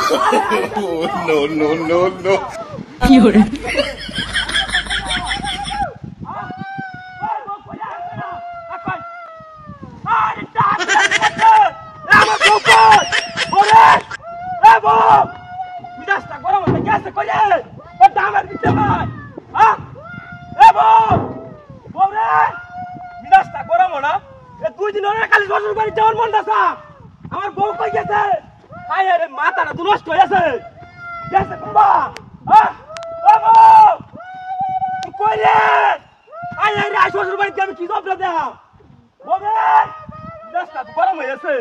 No, no, no, no. Fiore. আমার বউ কই গেছে? আয় রে মাথাটা তো নষ্ট হয়ে গেছে। গেছে কুম্বা। ও বউ! তুই কই রে? আয় রে শ্বশুর বাড়িতে আমি কি জব দেয়া? বউ রে! রাস্তা তো গরম হয়ে গেছে।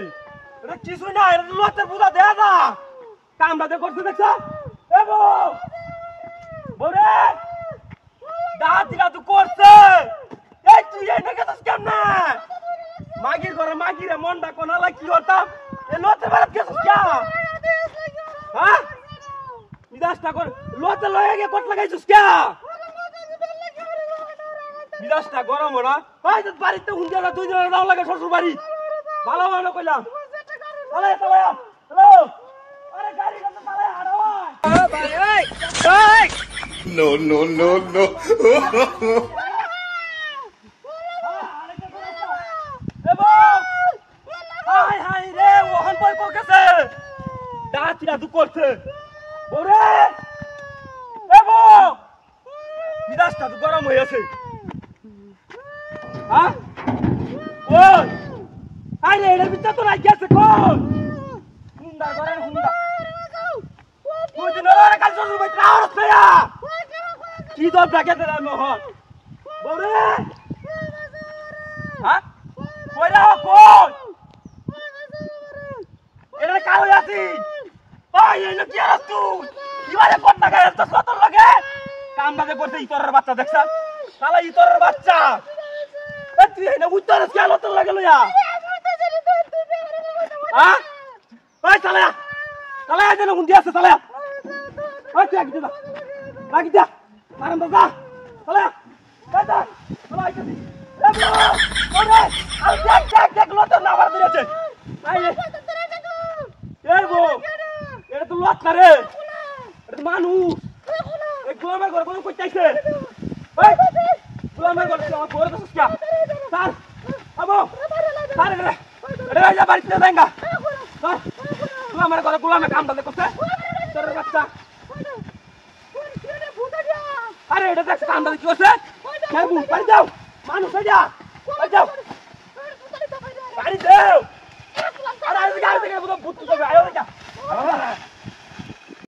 এটা কিছু না, এটা লতের বুঝা দেয়া না। কামড়াতে করছে দেখছ? এ বউ! বউ রে! দাঁতিরা তো করছে। এই তুই এই নাকি তো কেমনে? মাগির ঘরে মাগিরে মনটা কোনালা কি হতাম এ লতে বারাত গেছিস কে হ্যাঁ বিদাসটা কর লতে লয়ে গে কট লাগাইছিস কে বিদাসটা গরম না ভাই তো বাড়িতে হুঁজা না তুই না দাও লাগে শ্বশুর বাড়ি ভালো ভালো কইলাম চলে চলে হ্যালো আরে গাড়ি কত চালায় হাড়ো ভাই এই No, no, no, no. High high রে ওহন বই কো গেছে দাঁতিরা দু করছে ওরে এ বউ বিদাসটা তো গরম হয়ে আছে হ্যাঁ ওই হাই রে এর ভিতর তো রাখ গেছে কোন হুন্ডা গরেন হুন্ডা তুই দিন ওরে কাল শ্বশুর বাড়ি রাওর ছায়া কি দব ডাকে দে মোহন ওরে হ্যাঁ কইরা কোন এরে কালো আছি ভাই এই কি আর তুই কিবারে কোন লাগায় তো কত লাগে কাম বাজে করতে ইতরের বাচ্চা দেখছ শালা ইতরের বাচ্চা এ তুই এনে উত্তরস কি আলো তো লাগে লয়া হ্যাঁ ভাই শালা শালা এনে হুন্দি আছে শালা ওই তুই আগে যা আগে যা আরাম বাবা শালা কাটা শালা আইছি এ বড় ওরে আর দেখ লতো না মার দিয়েছে আই এই বউ এটা তো লট না রে এটা তো মানুষ এই গোলামের ঘরে বলে কই চাইছে এই গোলামের ঘরে আমার ঘরে তো সুস্কা স্যার আবো স্যার রে যা বাড়িতে দেঙ্গা স্যার গোলামের ঘরে গোলামে কাম দালে করছে তোর বাচ্চা আরে এটা দেখ কাম দালে কি করছে খেয়ে বাড়ি যাও